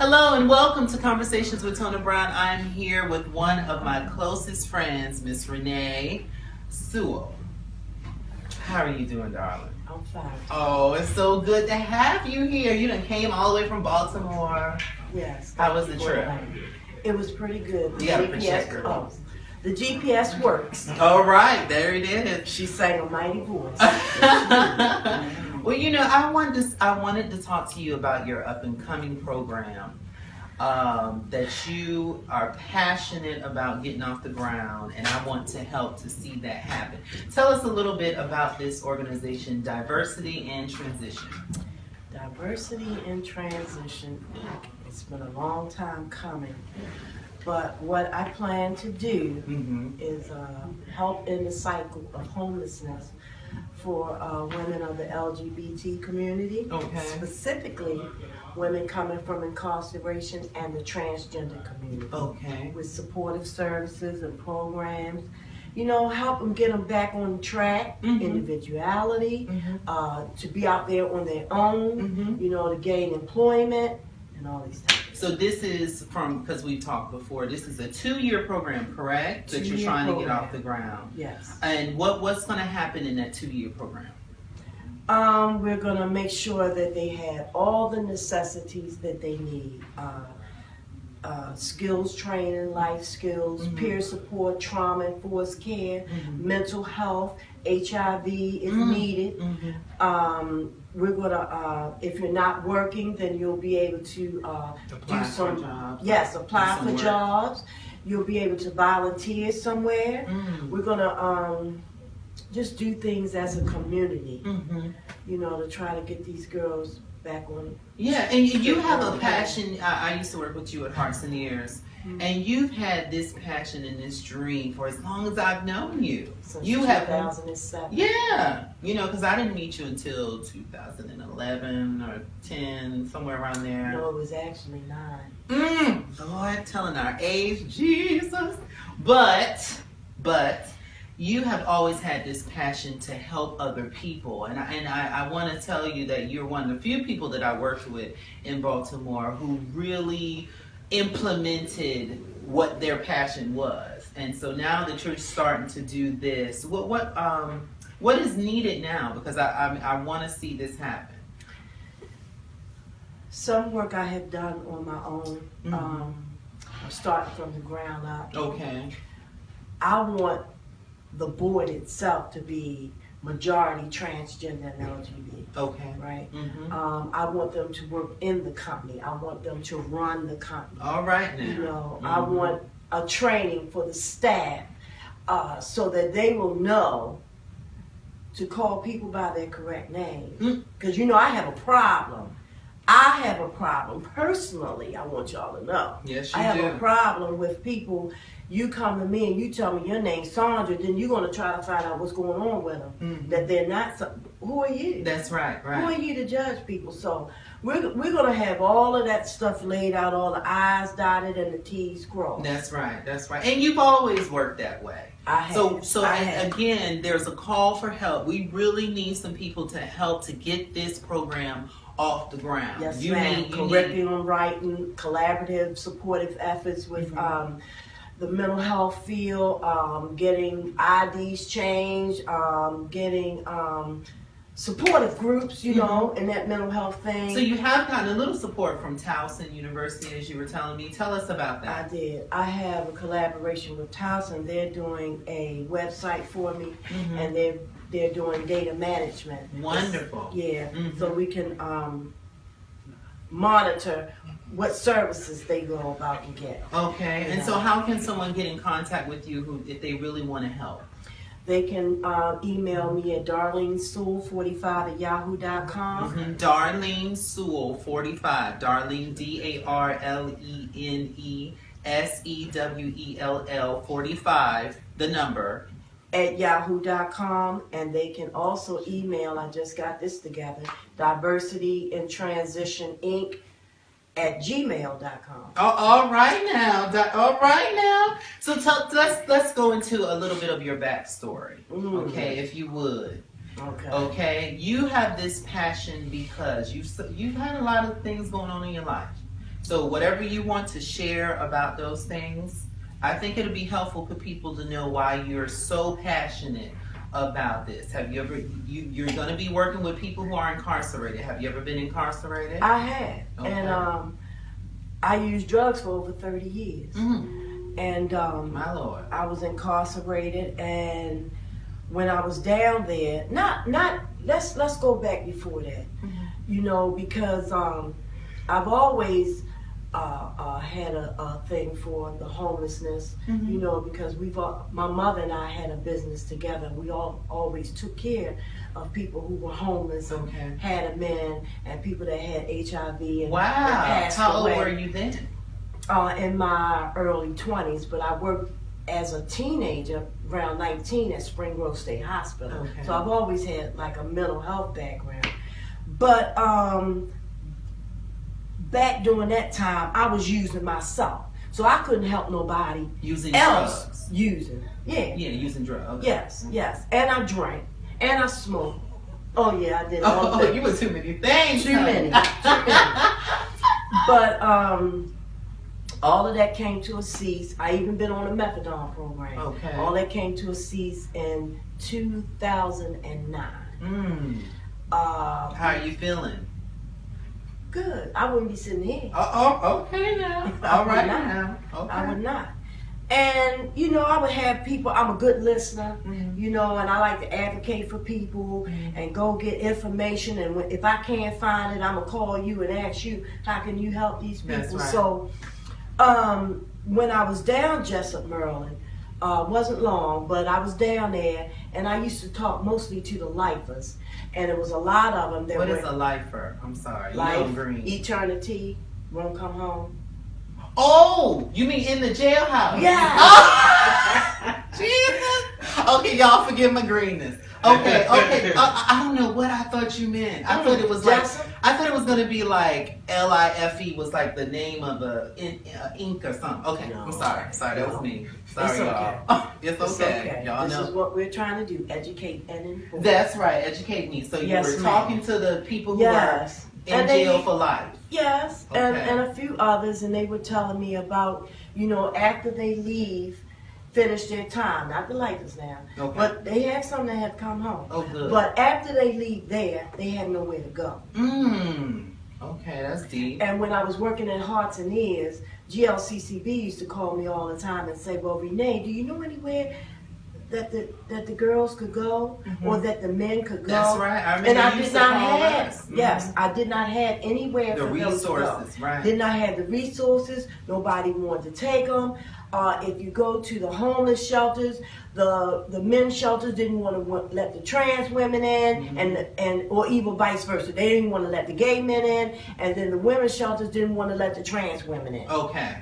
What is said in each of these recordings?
Hello and welcome to Conversations with Tona Brown. I'm here with one of my closest friends, Miss Renee Sewell. How are you doing, darling? I'm fine. Oh, it's so good to have you here. You done came all the way from Baltimore. Yes. How was the trip? It was pretty good. You gotta protect her. The GPS works. All right, there it is. She sang a mighty voice. Well, you know, I wanted to talk to you about your up and coming program. That you are passionate about getting off the ground, and I want to help to see that happen. Tell us a little bit about this organization, Diversity and Transition. Diversity and Transition. It's been a long time coming. But what I plan to do is help in the cycle of homelessness for women of the LGBT community, specifically women coming from incarceration and the transgender community, with supportive services and programs. You know, help them get them back on track, individuality, to be out there on their own, you know, to gain employment and all these things. So this is because we've talked before, this is a 2-year program, correct? That you're trying to get off the ground. Yes. And what's going to happen in that 2-year program? We're going to make sure that they have all the necessities that they need. Skills training, life skills, peer support, trauma informed care, mental health, HIV is needed. We're going to, if you're not working, then you'll be able to apply for jobs. Yes, apply for jobs. You'll be able to volunteer somewhere. We're going to just do things as a community, you know, to try to get these girls back on. Yeah, and you have a passion. I used to work with you at Hearts and Ears, and you've had this passion and this dream for as long as I've known you. Since you 2007. Yeah, you know, because I didn't meet you until 2011 or 10, somewhere around there. No, it was actually 9. Lord, telling our age, Jesus. But you have always had this passion to help other people, and I want to tell you that you're one of the few people that I worked with in Baltimore who really implemented what their passion was. And so now that you're starting to do this, what is needed now? Because I want to see this happen. Some work I have done on my own, starting from the ground up. Okay. I want the board itself to be majority transgender and LGBT. Okay. Right? I want them to work in the company. I want them to run the company. All right now. You know, I want a training for the staff so that they will know to call people by their correct name. Because, you know, I have a problem. I have a problem personally. I want y'all to know. Yes, you I have do. a problem with people. You come to me and you tell me your name's Sandra, then you're going to try to find out what's going on with them. That they're not. Who are you? That's right. Who are you to judge people? So we're going to have all of that stuff laid out, all the I's dotted and the T's crossed. That's right. That's right. And you've always worked that way. I have. So again, there's a call for help. We really need some people to help to get this program off the ground. Yes, ma'am. Curriculum writing, collaborative, supportive efforts with the mental health field, getting IDs changed, getting supportive groups, you know, in that mental health thing. So you have gotten a little support from Towson University, as you were telling me. Tell us about that. I did. I have a collaboration with Towson. They're doing a website for me, and they're doing data management. Wonderful. Yeah, so we can monitor what services they go about and get. Okay, and so how can someone get in contact with you if they really want to help? They can email me at darlenesewell45@yahoo.com. Darlene Sewell 45. Darlene DarleneSewell 45. The number at yahoo.com, and they can also email, I just got this together, Diversity and Transition Inc. at gmail.com. All right now. So let's go into a little bit of your backstory, okay, if you would. Okay. You have this passion because you've had a lot of things going on in your life. So whatever you want to share about those things, I think it'll be helpful for people to know why you're so passionate about this. Have you ever, you're going to be working with people who are incarcerated. Have you ever been incarcerated? I had. Okay. And I used drugs for over 30 years. Mm-hmm. And My Lord. I was incarcerated, and when I was down there, let's go back before that. Mm-hmm. Because I've always had a thing for the homelessness. Mm-hmm. Because my mother and I had a business together. We always took care of people who were homeless and had them in, and people that had HIV and passed How old away. were you then? In my early 20s, but I worked as a teenager around 19 at Spring Grove State Hospital. Okay. So I've always had like a mental health background. But back during that time, I was using myself. So I couldn't help nobody Using else drugs. using. Yeah. Yeah, using drugs. Okay. Yes. And I drank. And I smoked. Oh yeah, I did all that. You were too many things. Too many. But all of that came to a cease. I even been on a methadone program. Okay. All that came to a cease in 2009. How are you feeling? Good. I wouldn't be sitting here. Okay now. All right now. Okay. I would not. And, I would have people, I'm a good listener, and I like to advocate for people and go get information. And if I can't find it, I'm going to call you and ask you, how can you help these people? That's right. So, when I was down Jessup, Maryland, wasn't long, but I was down there, and I used to talk mostly to the lifers. And there was a lot of them that What were... is a lifer? I'm sorry. Life, green. eternity, won't come home. Oh, you mean in the jailhouse? Yeah. Oh, Jesus. Okay, y'all forgive my greenness. Okay. I don't know what I thought you meant. I thought it was like, I thought it was gonna be like LIFE was like the name of a ink or something. Okay, no, I'm sorry. That was me. Sorry, it's okay. y'all. It's okay. Y'all this know. is what we're trying to do: educate and inform. That's right. Educate me. So you were talking to the people who are in jail for life. Yes, and a few others, and they were telling me about, after they leave, finish their time, not the Lakers now, but they had some that had come home. Oh, good. But after they leave there, they had nowhere to go. Okay, that's deep. And when I was working at Hearts and Ears, GLCCB used to call me all the time and say, well, Renee, do you know anywhere that the girls could go, or that the men could go? That's right. I remember. And I did not have. Yes, I did not have anywhere for them to go. The resources, right? Did not have the resources. Nobody wanted to take them. If you go to the homeless shelters, the men's shelters didn't want to let the trans women in, and or even vice versa. They didn't want to let the gay men in, and then the women's shelters didn't want to let the trans women in. Okay.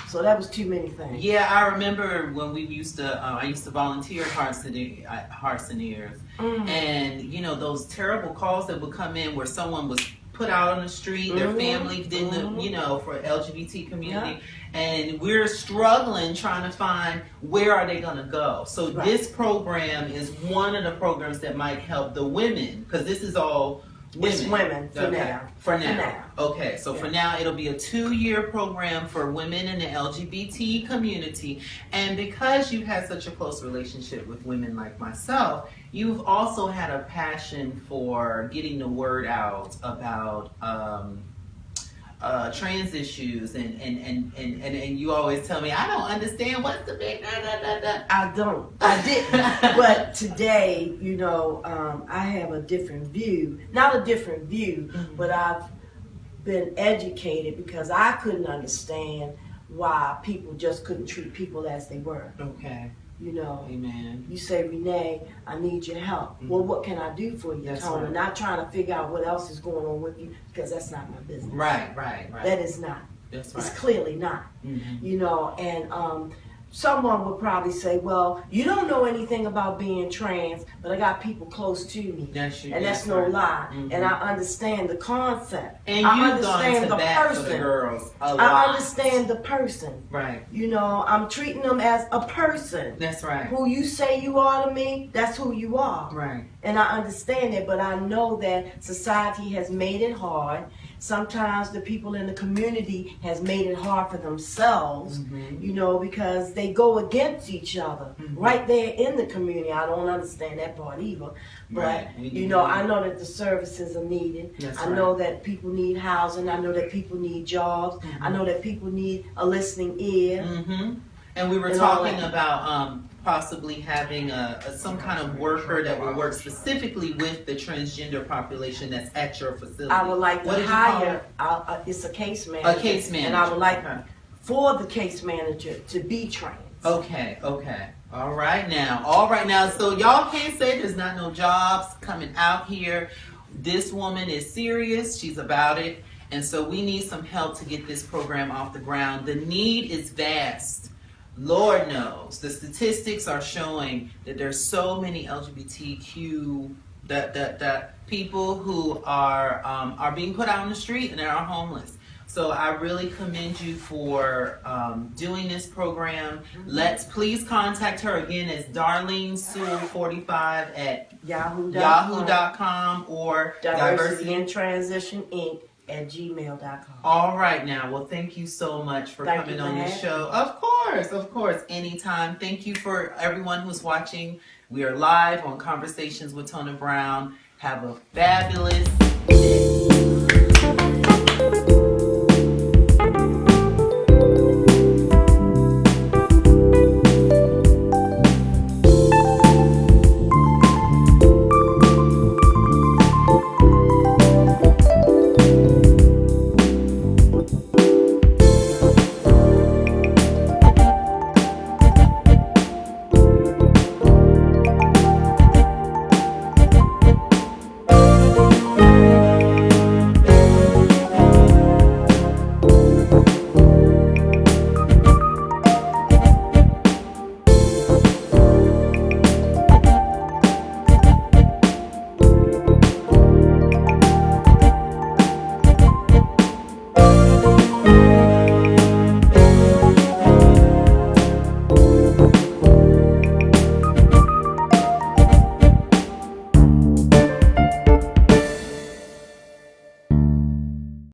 So that was too many things. Yeah, I remember when we used to, I used to volunteer at Hearts and Ears. And, those terrible calls that would come in where someone was put out on the street, their family didn't, for LGBT community. And we're struggling trying to find where are they going to go. So this program is one of the programs that might help the women, because this is all women. It's women for now. For now. Okay, so for now it'll be a 2-year program for women in the LGBT community. And because you've had such a close relationship with women like myself, you've also had a passion for getting the word out about trans issues, and you always tell me, I don't understand what's the big I didn't. But today, I have a different view. Not a different view, but I've been educated because I couldn't understand why people just couldn't treat people as they were. Okay. Amen. You say, Renee, I need your help. Well, what can I do for you, Tona? Right. Not trying to figure out what else is going on with you, because that's not my business. Right. That is not. That's right. It's clearly not. And someone would probably say, well, you don't know anything about being trans, but I got people close to me. And that's no lie. And I understand the concept. And I you've gone to bat for the girls a lot. I understand the person. Right. I'm treating them as a person. That's right. Who you say you are to me, that's who you are. Right. And I understand it, but I know that society has made it hard. sometimes the people in the community has made it hard for themselves, you know, because they go against each other right there in the community. I don't understand that part either. But, you know, I know that the services are needed. I know that people need housing. I know that people need jobs. I know that people need a listening ear. And we were talking about possibly having some kind of worker that will work specifically with the transgender population that's at your facility. I would like to hire, it's a case manager. A case manager. And I would like for the case manager to be trans. Okay. All right now. So y'all can't say there's not no jobs coming out here. This woman is serious. She's about it. And so we need some help to get this program off the ground. The need is vast. Lord knows. The statistics are showing that there's so many LGBTQ that people who are being put out on the street and they are homeless. So I really commend you for doing this program. Please contact her again. It's Darlene Sewell 45 at yahoo.com or Diversity and Transition Inc. at gmail.com. All right now. Well, thank you so much for coming on the show. Of course. Anytime. Thank you for everyone who's watching. We are live on Conversations with Tona Brown. Have a fabulous